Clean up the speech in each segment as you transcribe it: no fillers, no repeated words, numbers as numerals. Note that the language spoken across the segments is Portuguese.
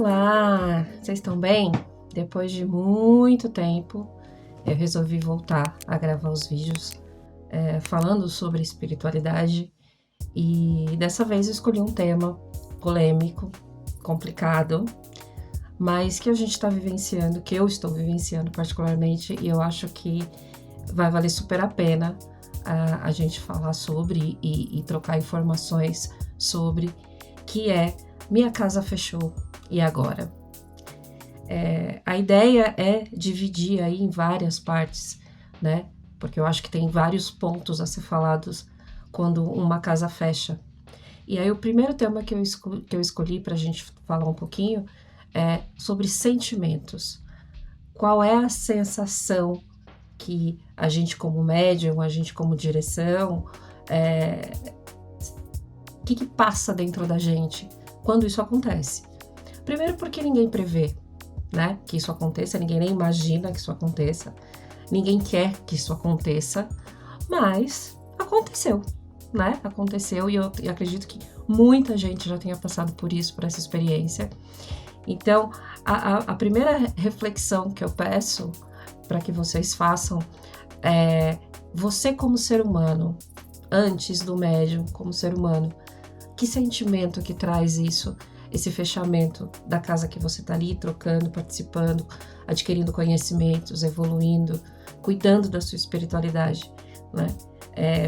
Olá, vocês estão bem? Depois de muito tempo, eu resolvi voltar a gravar os vídeos falando sobre espiritualidade e dessa vez eu escolhi um tema polêmico, complicado, mas que a gente está vivenciando, que eu estou vivenciando particularmente, e eu acho que vai valer super a pena a gente falar sobre e trocar informações sobre, que é Minha Casa Fechou, e agora? A ideia é dividir aí em várias partes, né? Porque eu acho que tem vários pontos a ser falados quando uma casa fecha. E aí o primeiro tema que eu escolhi para a gente falar um pouquinho é sobre sentimentos. Qual é a sensação que a gente como médium, a gente como direção, o que passa dentro da gente quando isso acontece? Primeiro porque ninguém prevê, né, que isso aconteça, ninguém nem imagina que isso aconteça, ninguém quer que isso aconteça, mas aconteceu, né? Aconteceu e eu acredito que muita gente já tenha passado por isso, por essa experiência. Então, a primeira reflexão que eu peço para que vocês façam é: você como ser humano, antes do médium, como ser humano, que sentimento que traz isso? Esse fechamento da casa que você está ali, trocando, participando, adquirindo conhecimentos, evoluindo, cuidando da sua espiritualidade, né?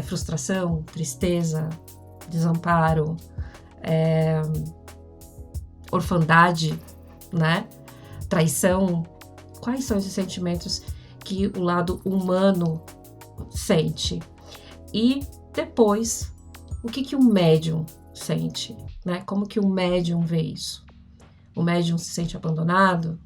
Frustração, tristeza, desamparo, orfandade, né? Traição. Quais são esses sentimentos que o lado humano sente? E depois, o que o médium sente, né? Como que o médium vê isso? O médium se sente abandonado,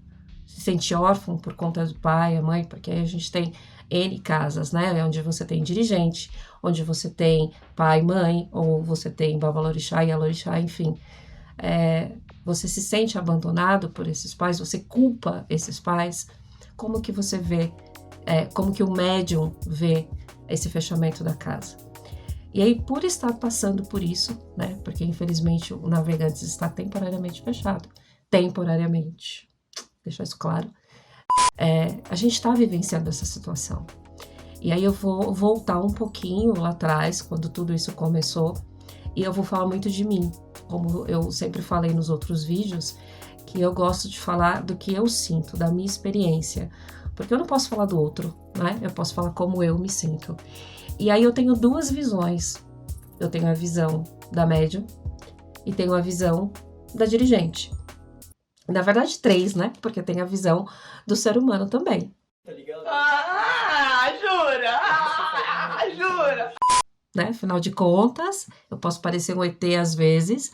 se sente órfão por conta do pai, a mãe, porque aí a gente tem N casas, né? Onde você tem dirigente, onde você tem pai, mãe, ou você tem babalorixá e alorixá, enfim. Você se sente abandonado por esses pais, você culpa esses pais. Como que você vê, como que o médium vê esse fechamento da casa? E aí, por estar passando por isso, né, porque infelizmente o Navegantes está temporariamente fechado, deixar isso claro, a gente está vivenciando essa situação. E aí eu vou voltar um pouquinho lá atrás, quando tudo isso começou, e eu vou falar muito de mim, como eu sempre falei nos outros vídeos, que eu gosto de falar do que eu sinto, da minha experiência, porque eu não posso falar do outro, né, eu posso falar como eu me sinto. E aí eu tenho duas visões. Eu tenho a visão da médium e tenho a visão da dirigente. Na verdade, três, né? Porque tem a visão do ser humano também. Tá ligado? Jura! Né? Afinal de contas, eu posso parecer um ET às vezes,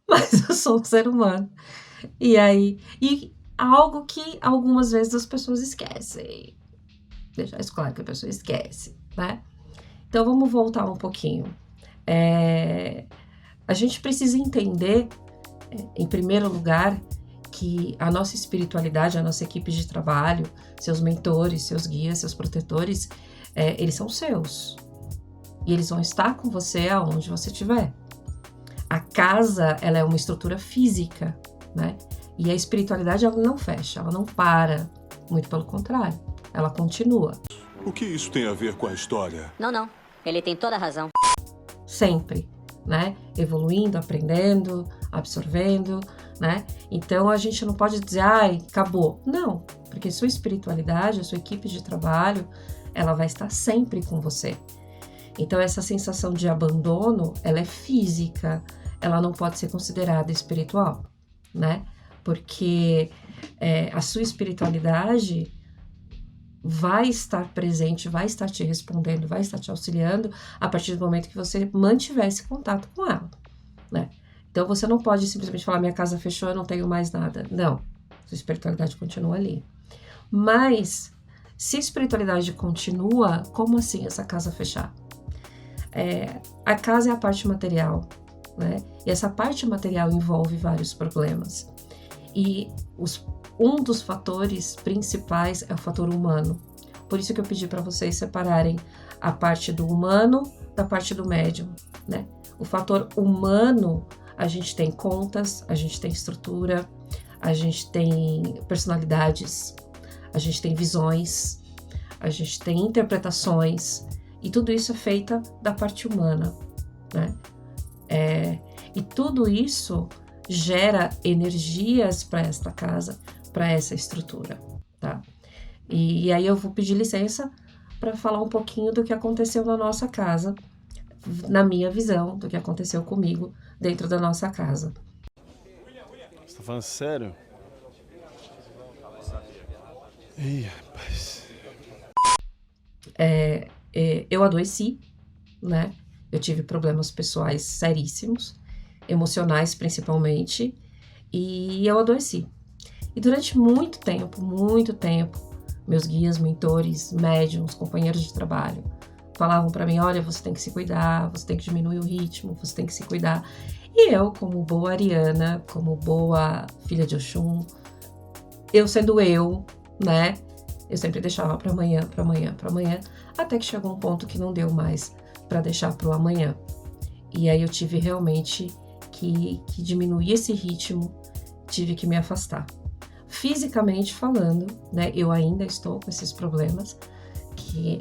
mas eu sou um ser humano. E aí, algo que algumas vezes as pessoas esquecem. Deixar isso claro que a pessoa esquece, né? Então, vamos voltar um pouquinho. A gente precisa entender, em primeiro lugar, que a nossa espiritualidade, a nossa equipe de trabalho, seus mentores, seus guias, seus protetores, eles são seus. E eles vão estar com você aonde você estiver. A casa, ela é uma estrutura física, né? E a espiritualidade, ela não fecha, ela não para. Muito pelo contrário, ela continua. O que isso tem a ver com a história? Não. Ele tem toda a razão. Sempre, né? Evoluindo, aprendendo, absorvendo, né? Então a gente não pode dizer, acabou. Não, porque sua espiritualidade, a sua equipe de trabalho, ela vai estar sempre com você. Então essa sensação de abandono, ela é física, ela não pode ser considerada espiritual, né? Porque a sua espiritualidade vai estar presente, vai estar te respondendo, vai estar te auxiliando a partir do momento que você mantiver esse contato com ela, né? Então você não pode simplesmente falar, minha casa fechou, eu não tenho mais nada. Não, sua espiritualidade continua ali. Mas, se a espiritualidade continua, como assim essa casa fechar? A casa é a parte material, né? E essa parte material envolve vários problemas. E um dos fatores principais é o fator humano. Por isso que eu pedi para vocês separarem a parte do humano da parte do médium, né? O fator humano, a gente tem contas, a gente tem estrutura, a gente tem personalidades, a gente tem visões, a gente tem interpretações, e tudo isso é feita da parte humana, né? E tudo isso gera energias para esta casa, para essa estrutura, tá? E aí eu vou pedir licença para falar um pouquinho do que aconteceu na nossa casa, na minha visão, do que aconteceu comigo dentro da nossa casa. Você tá falando sério? Ih, rapaz. Eu adoeci, né? Eu tive problemas pessoais seríssimos, emocionais principalmente, e eu adoeci. E durante muito tempo, meus guias, mentores, médiums, companheiros de trabalho falavam para mim, olha, você tem que se cuidar, você tem que diminuir o ritmo, você tem que se cuidar. E eu, como boa ariana, como boa filha de Oxum, eu sendo eu, né? Eu sempre deixava para amanhã, até que chegou um ponto que não deu mais para deixar para o amanhã. E aí eu tive realmente que diminuir esse ritmo, tive que me afastar. Fisicamente falando, né, eu ainda estou com esses problemas, que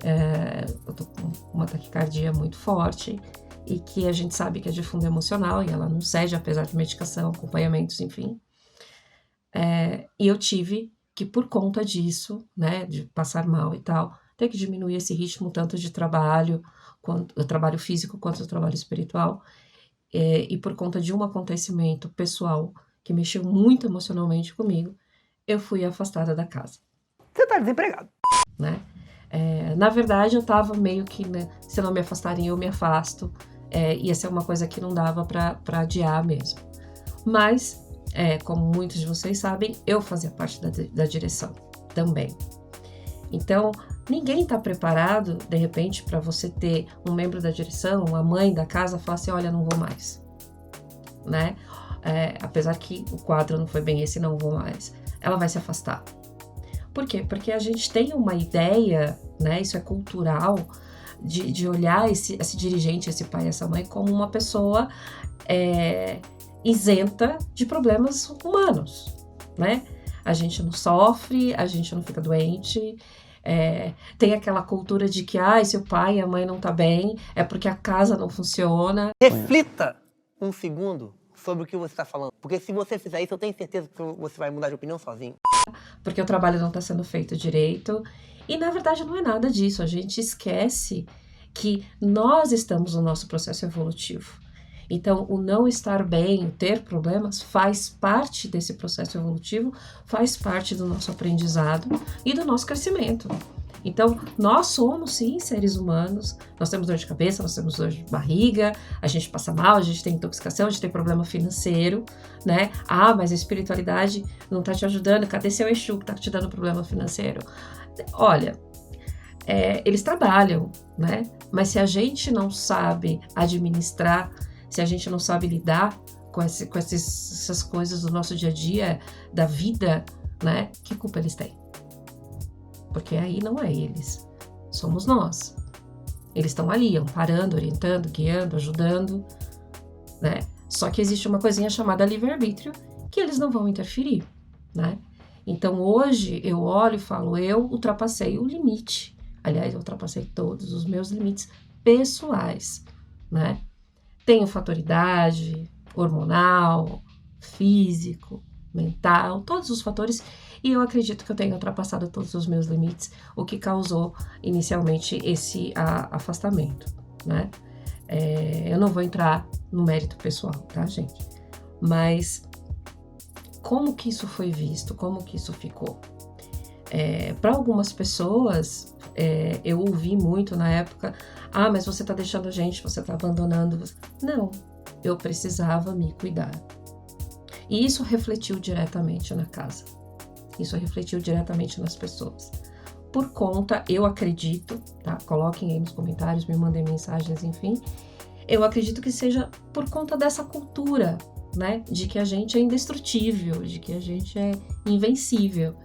eu tô com uma taquicardia muito forte e que a gente sabe que é de fundo emocional e ela não cede, apesar de medicação, acompanhamentos, enfim. E eu tive que, por conta disso, né, de passar mal e tal, ter que diminuir esse ritmo tanto de trabalho, quanto o trabalho físico quanto o trabalho espiritual, e por conta de um acontecimento pessoal que mexeu muito emocionalmente comigo, eu fui afastada da casa. Você tá desempregado. Né? Na verdade, eu tava meio que, né, se não me afastarem, eu me afasto. Ia ser uma coisa que não dava pra adiar mesmo. Mas, como muitos de vocês sabem, eu fazia parte da direção também. Então, ninguém tá preparado, de repente, para você ter um membro da direção, a mãe da casa, falar assim, olha, não vou mais. Né? Apesar que o quadro não foi bem esse, não vou mais. Ela vai se afastar. Por quê? Porque a gente tem uma ideia, né, isso é cultural, de olhar esse dirigente, esse pai, essa mãe, como uma pessoa isenta de problemas humanos, né? A gente não sofre, a gente não fica doente, tem aquela cultura de que, se o pai e a mãe não tá bem, é porque a casa não funciona. Reflita um segundo sobre o que você está falando. Porque se você fizer isso, eu tenho certeza que você vai mudar de opinião sozinho. Porque o trabalho não está sendo feito direito. E, na verdade, não é nada disso. A gente esquece que nós estamos no nosso processo evolutivo. Então, o não estar bem, ter problemas, faz parte desse processo evolutivo, faz parte do nosso aprendizado e do nosso crescimento. Então, nós somos, sim, seres humanos, nós temos dor de cabeça, nós temos dor de barriga, a gente passa mal, a gente tem intoxicação, a gente tem problema financeiro, né? Mas a espiritualidade não tá te ajudando, cadê seu Exu que tá te dando problema financeiro? Olha, eles trabalham, né? Mas se a gente não sabe administrar, se a gente não sabe lidar com essas coisas do nosso dia a dia, da vida, né? Que culpa eles têm? Porque aí não é eles, somos nós. Eles estão ali, amparando, orientando, guiando, ajudando, né? Só que existe uma coisinha chamada livre-arbítrio que eles não vão interferir, né? Então hoje eu olho e falo, eu ultrapassei o limite. Aliás, eu ultrapassei todos os meus limites pessoais, né? Tenho fator idade, hormonal, físico, mental, todos os fatores. E eu acredito que eu tenho ultrapassado todos os meus limites, o que causou inicialmente esse afastamento, né? Eu não vou entrar no mérito pessoal, tá, gente? Mas como que isso foi visto? Como que isso ficou? Para algumas pessoas, eu ouvi muito na época, mas você tá deixando a gente, você tá abandonando. Não, eu precisava me cuidar. E isso refletiu diretamente na casa. Isso refletiu diretamente nas pessoas. Por conta, eu acredito, tá? Coloquem aí nos comentários, me mandem mensagens, enfim. Eu acredito que seja por conta dessa cultura, né? De que a gente é indestrutível, de que a gente é invencível.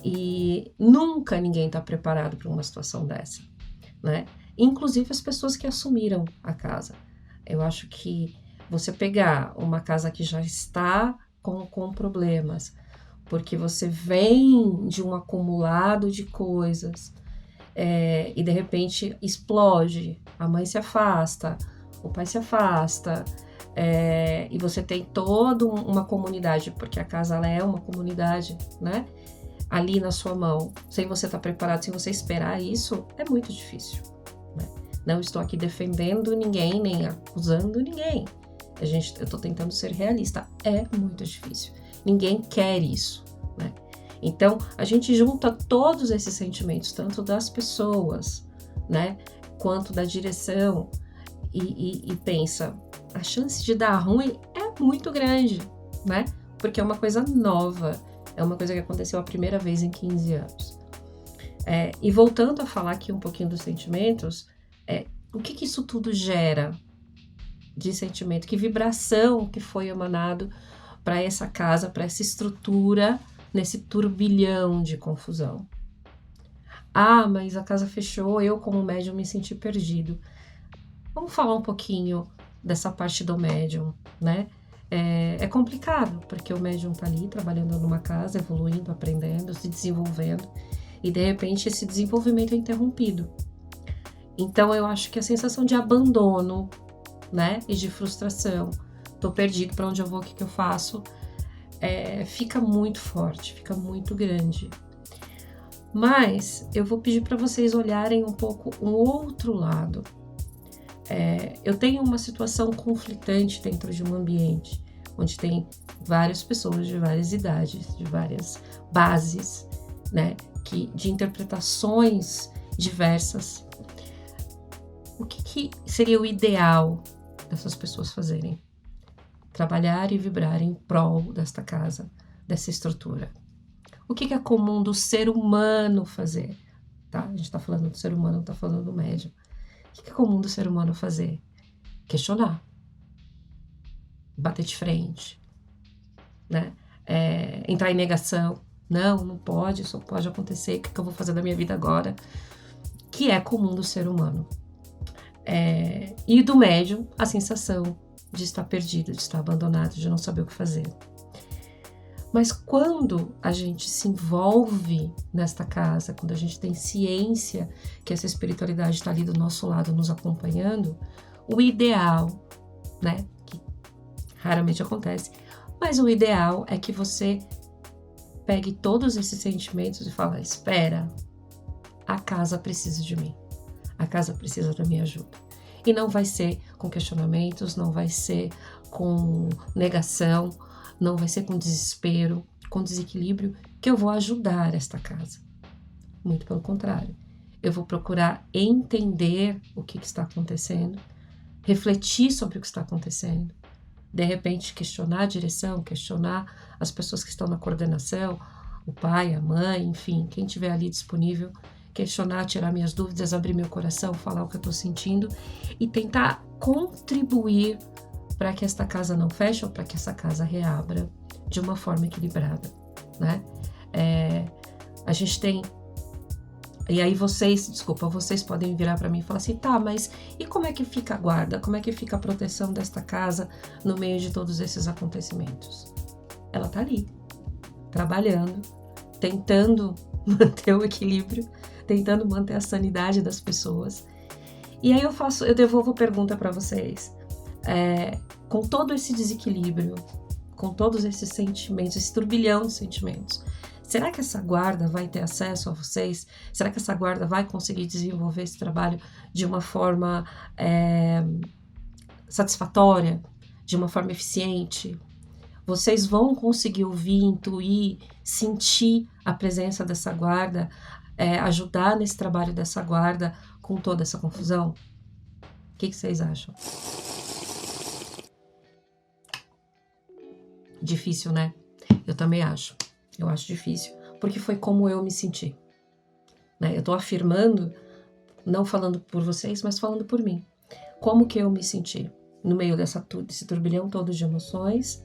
E nunca ninguém está preparado para uma situação dessa, né? Inclusive as pessoas que assumiram a casa. Eu acho que você pegar uma casa que já está com problemas, porque você vem de um acumulado de coisas e de repente explode, a mãe se afasta, o pai se afasta, e você tem toda uma comunidade, porque a casa ela é uma comunidade, né? Ali na sua mão, sem você estar preparado, sem você esperar isso, é muito difícil, né? Não estou aqui defendendo ninguém, nem acusando ninguém. Eu estou tentando ser realista. É muito difícil. Ninguém quer isso, né? Então, a gente junta todos esses sentimentos, tanto das pessoas, né, quanto da direção, e pensa, a chance de dar ruim é muito grande, né? Porque é uma coisa nova, é uma coisa que aconteceu a primeira vez em 15 anos. E voltando a falar aqui um pouquinho dos sentimentos, o que isso tudo gera de sentimento? Que vibração que foi emanado para essa casa, para essa estrutura, nesse turbilhão de confusão? Ah, mas a casa fechou, eu como médium me senti perdido. Vamos falar um pouquinho dessa parte do médium, né? É complicado, porque o médium tá ali trabalhando numa casa, evoluindo, aprendendo, se desenvolvendo, e de repente esse desenvolvimento é interrompido. Então eu acho que a sensação de abandono, né, e de frustração, tô perdido, para onde eu vou, o que eu faço, fica muito forte, fica muito grande. Mas eu vou pedir para vocês olharem um pouco um outro lado. Eu tenho uma situação conflitante dentro de um ambiente onde tem várias pessoas de várias idades, de várias bases, né, de interpretações diversas. O que seria o ideal dessas pessoas fazerem? Trabalhar e vibrar em prol desta casa, dessa estrutura. O que é comum do ser humano fazer? Tá? A gente está falando do ser humano, não está falando do médium. O que é comum do ser humano fazer? Questionar. Bater de frente. Né? Entrar em negação. Não pode, só pode acontecer. O que eu vou fazer da minha vida agora? Que é comum do ser humano. E do médium, a sensação de estar perdido, de estar abandonado, de não saber o que fazer. Mas quando a gente se envolve nesta casa, quando a gente tem ciência que essa espiritualidade está ali do nosso lado, nos acompanhando, o ideal, né, que raramente acontece, mas o ideal é que você pegue todos esses sentimentos e fale, espera, a casa precisa de mim, a casa precisa da minha ajuda. E não vai ser com questionamentos, não vai ser com negação, não vai ser com desespero, com desequilíbrio, que eu vou ajudar esta casa. Muito pelo contrário. Eu vou procurar entender o que está acontecendo, refletir sobre o que está acontecendo, de repente questionar a direção, questionar as pessoas que estão na coordenação, o pai, a mãe, enfim, quem estiver ali disponível, questionar, tirar minhas dúvidas, abrir meu coração, falar o que eu estou sentindo e tentar contribuir para que esta casa não feche ou para que essa casa reabra de uma forma equilibrada, né? A gente tem... E aí vocês podem virar para mim e falar assim, tá, mas e como é que fica a guarda? Como é que fica a proteção desta casa no meio de todos esses acontecimentos? Ela tá ali, trabalhando, tentando manter o equilíbrio, tentando manter a sanidade das pessoas. E aí eu devolvo a pergunta para vocês. Com todo esse desequilíbrio, com todos esses sentimentos, esse turbilhão de sentimentos, será que essa guarda vai ter acesso a vocês? Será que essa guarda vai conseguir desenvolver esse trabalho de uma forma satisfatória, de uma forma eficiente? Vocês vão conseguir ouvir, intuir, sentir a presença dessa guarda, ajudar nesse trabalho dessa guarda com toda essa confusão? O que vocês acham? Difícil, né? Eu também acho. Eu acho difícil, porque foi como eu me senti. Né? Eu tô afirmando, não falando por vocês, mas falando por mim. Como que eu me senti no meio desse turbilhão todo de emoções,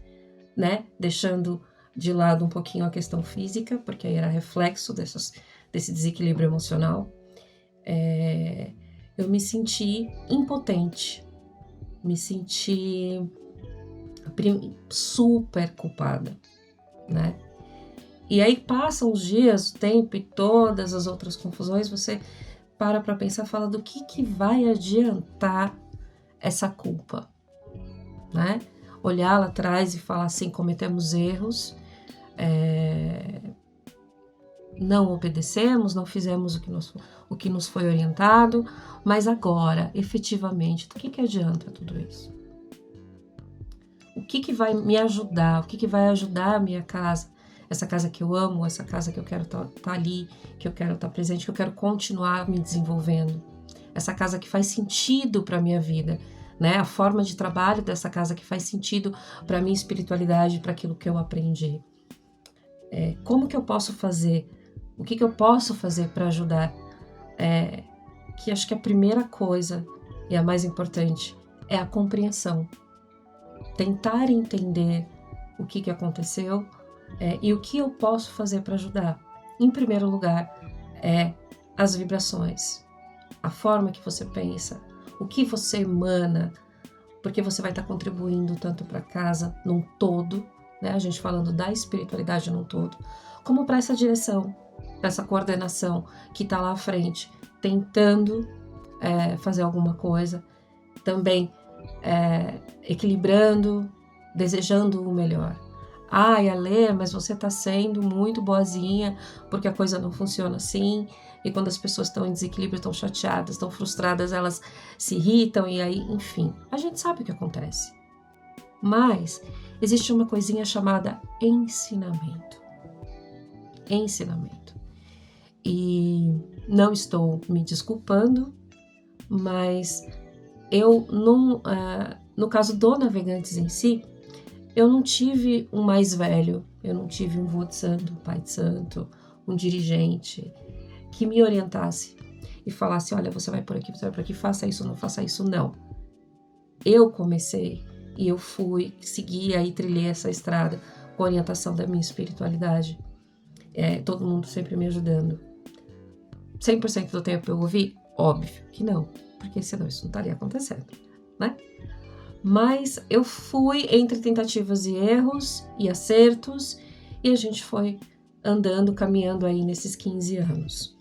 né? Deixando de lado um pouquinho a questão física, porque aí era reflexo desse desequilíbrio emocional. Eu me senti impotente, me senti super culpada, né? E aí passam os dias, o tempo e todas as outras confusões, você para pensar, fala do que vai adiantar essa culpa, né? Olhar lá atrás e falar assim, cometemos erros, não obedecemos, não fizemos o que nos foi orientado, mas agora, efetivamente, do que adianta tudo isso? O que vai me ajudar? O que vai ajudar a minha casa? Essa casa que eu amo, essa casa que eu quero estar ali, que eu quero estar presente, que eu quero continuar me desenvolvendo. Essa casa que faz sentido para a minha vida, né? A forma de trabalho dessa casa que faz sentido para a minha espiritualidade, para aquilo que eu aprendi. Como que eu posso fazer? O que eu posso fazer para ajudar? Que acho que a primeira coisa, e a mais importante, é a compreensão. Tentar entender o que aconteceu e o que eu posso fazer para ajudar. Em primeiro lugar, as vibrações, a forma que você pensa, o que você emana, porque você vai estar contribuindo tanto para a casa num todo, né? A gente falando da espiritualidade num todo, como para essa direção, para essa coordenação que está lá à frente, tentando fazer alguma coisa, também equilibrando, desejando o melhor. Ai, Alê, mas você está sendo muito boazinha porque a coisa não funciona assim, e quando as pessoas estão em desequilíbrio, estão chateadas, estão frustradas, elas se irritam e aí, enfim, a gente sabe o que acontece. Mas existe uma coisinha chamada ensinamento. Ensinamento. E não estou me desculpando, mas eu não, no caso do Navegantes em si, eu não tive um mais velho, eu não tive um vô de santo, um pai de santo, um dirigente que me orientasse e falasse, olha, você vai por aqui, você vai por aqui, faça isso, não faça isso, não. Eu comecei e eu fui, segui aí, trilhei essa estrada com a orientação da minha espiritualidade, todo mundo sempre me ajudando. 100% do tempo eu ouvi? Óbvio que não, porque senão isso não estaria acontecendo, né? Mas eu fui entre tentativas e erros e acertos e a gente foi andando, caminhando aí nesses 15 anos.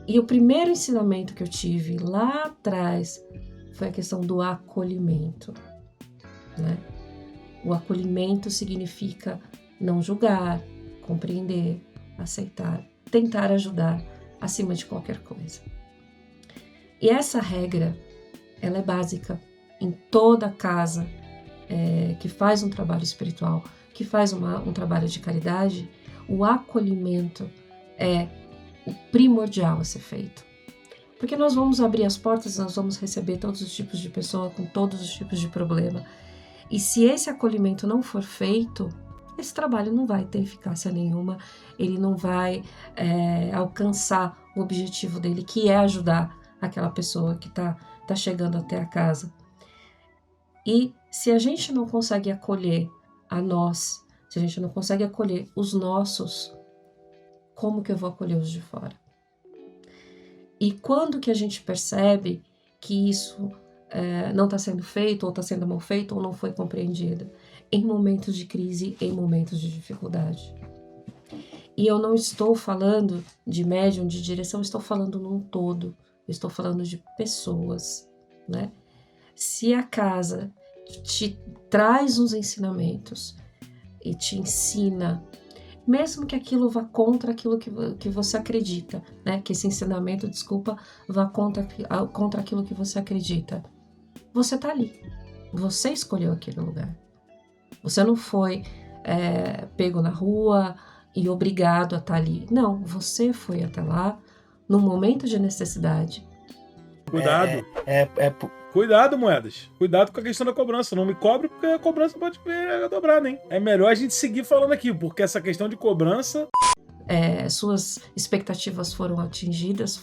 E o primeiro ensinamento que eu tive lá atrás foi a questão do acolhimento, né? O acolhimento significa não julgar, compreender, aceitar, tentar ajudar acima de qualquer coisa. E essa regra, ela é básica em toda casa que faz um trabalho espiritual, que faz um trabalho de caridade. O acolhimento é o primordial a ser feito. Porque nós vamos abrir as portas, nós vamos receber todos os tipos de pessoa com todos os tipos de problema. E se esse acolhimento não for feito, esse trabalho não vai ter eficácia nenhuma, ele não vai alcançar o objetivo dele, que é ajudar aquela pessoa que está chegando até a casa. E se a gente não consegue acolher a nós, se a gente não consegue acolher os nossos, como que eu vou acolher os de fora? E quando que a gente percebe que isso não está sendo feito, ou está sendo mal feito, ou não foi compreendido? Em momentos de crise, em momentos de dificuldade. E eu não estou falando de médium, de direção, estou falando num todo, estou falando de pessoas, né? Se a casa te traz uns ensinamentos e te ensina, mesmo que aquilo vá contra aquilo que você acredita, né? Que esse ensinamento, vá contra aquilo que você acredita. Você está ali. Você escolheu aquele lugar. Você não foi pego na rua e obrigado a estar ali. Não, você foi até lá num momento de necessidade. Cuidado. Cuidado, Moedas. Cuidado com a questão da cobrança. Não me cobre, porque a cobrança pode vir dobrada, hein? É melhor a gente seguir falando aqui, porque essa questão de cobrança... Suas expectativas foram atingidas,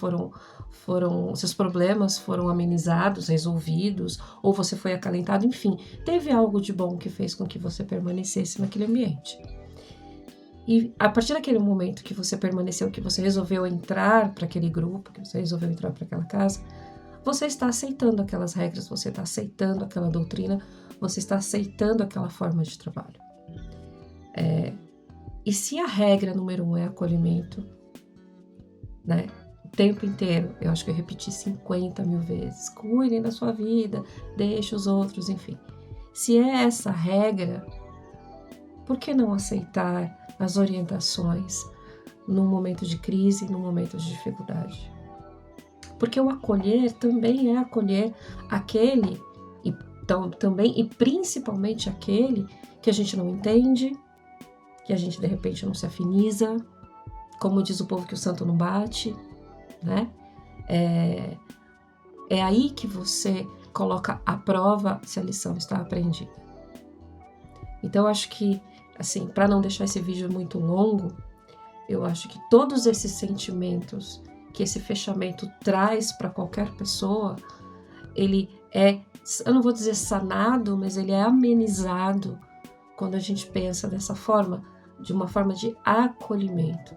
seus problemas foram amenizados, resolvidos, ou você foi acalentado, enfim, teve algo de bom que fez com que você permanecesse naquele ambiente. E a partir daquele momento que você permaneceu, que você resolveu entrar para aquele grupo, que você resolveu entrar para aquela casa, você está aceitando aquelas regras, você está aceitando aquela doutrina, você está aceitando aquela forma de trabalho. E se a regra número 1 é acolhimento, né? O tempo inteiro, eu acho que eu repeti 50 mil vezes, cuidem da sua vida, deixe os outros, enfim. Se é essa a regra, por que não aceitar as orientações num momento de crise, num momento de dificuldade? Porque o acolher também é acolher aquele, também e principalmente aquele que a gente não entende, que a gente de repente não se afiniza, como diz o povo que o santo não bate, né? É aí que você coloca à prova se a lição está aprendida. Então eu acho que, assim, para não deixar esse vídeo muito longo, eu acho que todos esses sentimentos que esse fechamento traz para qualquer pessoa, ele é, eu não vou dizer sanado, mas ele é amenizado quando a gente pensa dessa forma, de uma forma de acolhimento.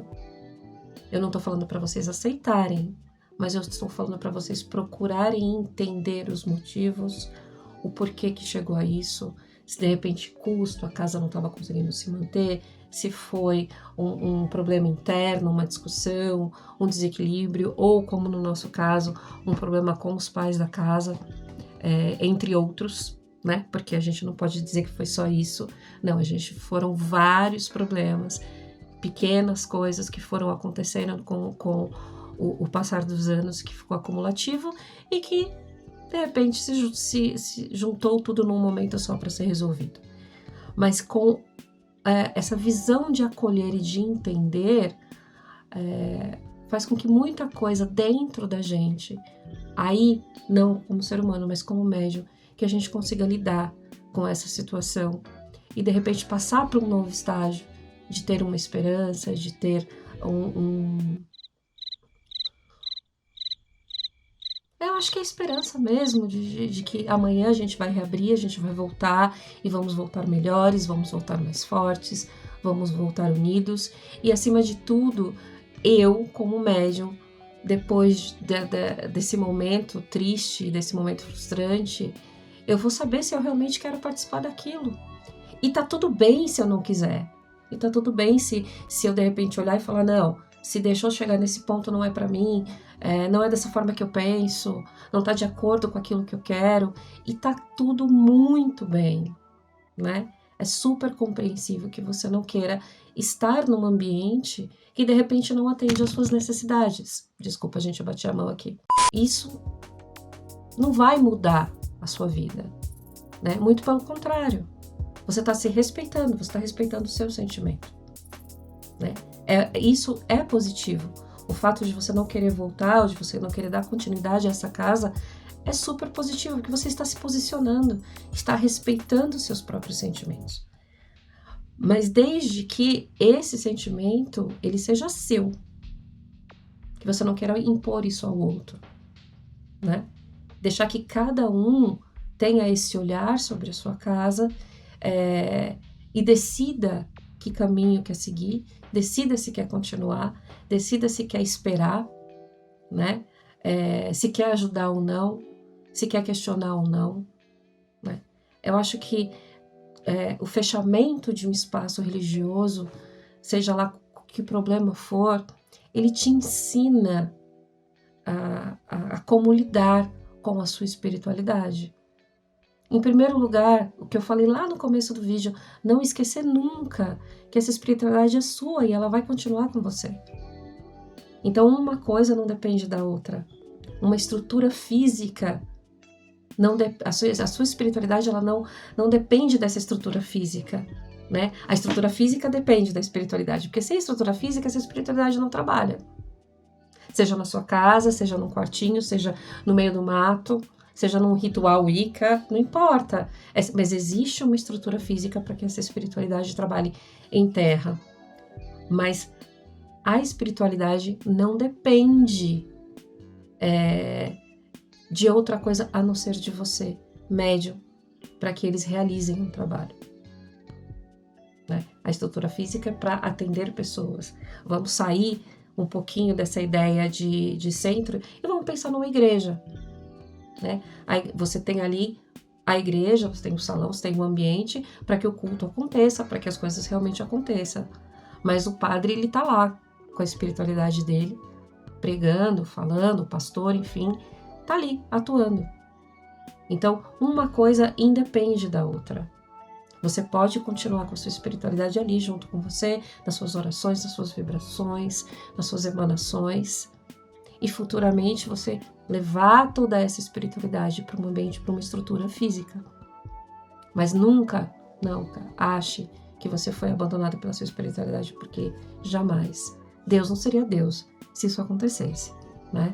Eu não estou falando para vocês aceitarem, mas eu estou falando para vocês procurarem entender os motivos, o porquê que chegou a isso, se de repente custo, a casa não estava conseguindo se manter, se foi um problema interno, uma discussão, um desequilíbrio, ou como no nosso caso, um problema com os pais da casa, entre outros, né? Porque a gente não pode dizer que foi só isso. Não, foram vários problemas, pequenas coisas que foram acontecendo com o passar dos anos, que ficou acumulativo e que, de repente, se juntou tudo num momento só para ser resolvido. Mas com essa visão de acolher e de entender, faz com que muita coisa dentro da gente, aí não como ser humano, mas como médium, que a gente consiga lidar com essa situação e de repente passar para um novo estágio, de ter uma esperança, de ter eu acho que é a esperança mesmo de que amanhã a gente vai reabrir, a gente vai voltar e vamos voltar melhores, vamos voltar mais fortes, vamos voltar unidos e, acima de tudo, eu, como médium, depois desse momento triste, desse momento frustrante, eu vou saber se eu realmente quero participar daquilo. E tá tudo bem se eu não quiser. E tá tudo bem se eu de repente olhar e falar, não, se deixou chegar nesse ponto não é pra mim, não é dessa forma que eu penso, não tá de acordo com aquilo que eu quero, e tá tudo muito bem, né? É super compreensível que você não queira estar num ambiente que de repente não atende às suas necessidades. Desculpa, gente, eu bati a mão aqui. Isso não vai mudar a sua vida, né? Muito pelo contrário. Você está se respeitando, você está respeitando o seu sentimento, né? Isso é positivo. O fato de você não querer voltar, ou de você não querer dar continuidade a essa casa, é super positivo, porque você está se posicionando, está respeitando os seus próprios sentimentos. Mas desde que esse sentimento, ele seja seu, que você não queira impor isso ao outro, né? Deixar que cada um tenha esse olhar sobre a sua casa, e decida que caminho quer seguir, decida se quer continuar, decida se quer esperar, né? Se quer ajudar ou não, se quer questionar ou não, né? Eu acho que o fechamento de um espaço religioso, seja lá que problema for, ele te ensina a como lidar com a sua espiritualidade. Em primeiro lugar, o que eu falei lá no começo do vídeo, não esquecer nunca que essa espiritualidade é sua e ela vai continuar com você. Então, uma coisa não depende da outra. Uma estrutura física, a sua espiritualidade ela não depende dessa estrutura física, né? A estrutura física depende da espiritualidade, porque sem estrutura física, essa espiritualidade não trabalha. Seja na sua casa, seja num quartinho, seja no meio do mato, seja num ritual Wicca, não importa. Mas existe uma estrutura física para que essa espiritualidade trabalhe em terra. Mas a espiritualidade não depende de outra coisa a não ser de você, médium, para que eles realizem um trabalho. Né? A estrutura física é para atender pessoas. Vamos sair um pouquinho dessa ideia de centro e vamos pensar numa igreja. Né? Aí você tem ali a igreja, você tem o salão, você tem o ambiente para que o culto aconteça, para que as coisas realmente aconteçam. Mas o padre, ele tá lá com a espiritualidade dele, pregando, falando, o pastor, enfim, tá ali, atuando. Então, uma coisa independe da outra. Você pode continuar com a sua espiritualidade ali junto com você, nas suas orações, nas suas vibrações, nas suas emanações, e futuramente você levar toda essa espiritualidade para um ambiente, para uma estrutura física. Mas nunca ache que você foi abandonado pela sua espiritualidade, porque jamais. Deus não seria Deus se isso acontecesse, né?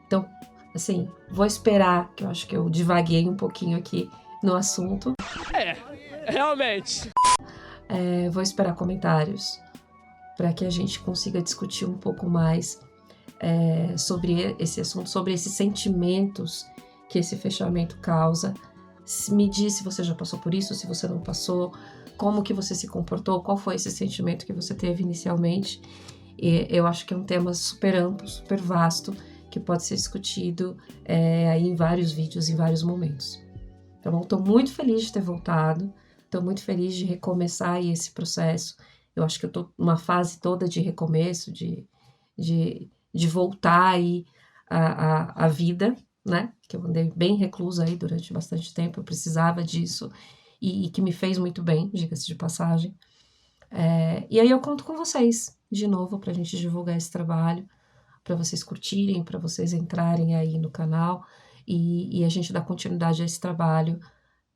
Então, assim, vou esperar, que eu acho que eu divaguei um pouquinho aqui no assunto. Realmente. Vou esperar comentários para que a gente consiga discutir um pouco mais sobre esse assunto, sobre esses sentimentos que esse fechamento causa. Me diz se você já passou por isso, se você não passou, como que você se comportou, qual foi esse sentimento que você teve inicialmente. E eu acho que é um tema super amplo, super vasto, que pode ser discutido aí em vários vídeos, em vários momentos. Tá bom? Estou muito feliz de ter voltado, estou muito feliz de recomeçar aí esse processo. Eu acho que eu estou numa fase toda de recomeço, de voltar aí à vida, né? Que eu andei bem reclusa aí durante bastante tempo, eu precisava disso e que me fez muito bem, diga-se de passagem. E aí eu conto com vocês, de novo, para a gente divulgar esse trabalho, para vocês curtirem, para vocês entrarem aí no canal e a gente dar continuidade a esse trabalho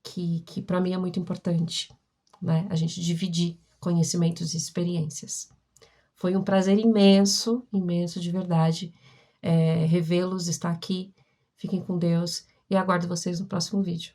que para mim é muito importante, né? A gente dividir conhecimentos e experiências. Foi um prazer imenso, imenso de verdade, revê-los, estar aqui. Fiquem com Deus e aguardo vocês no próximo vídeo.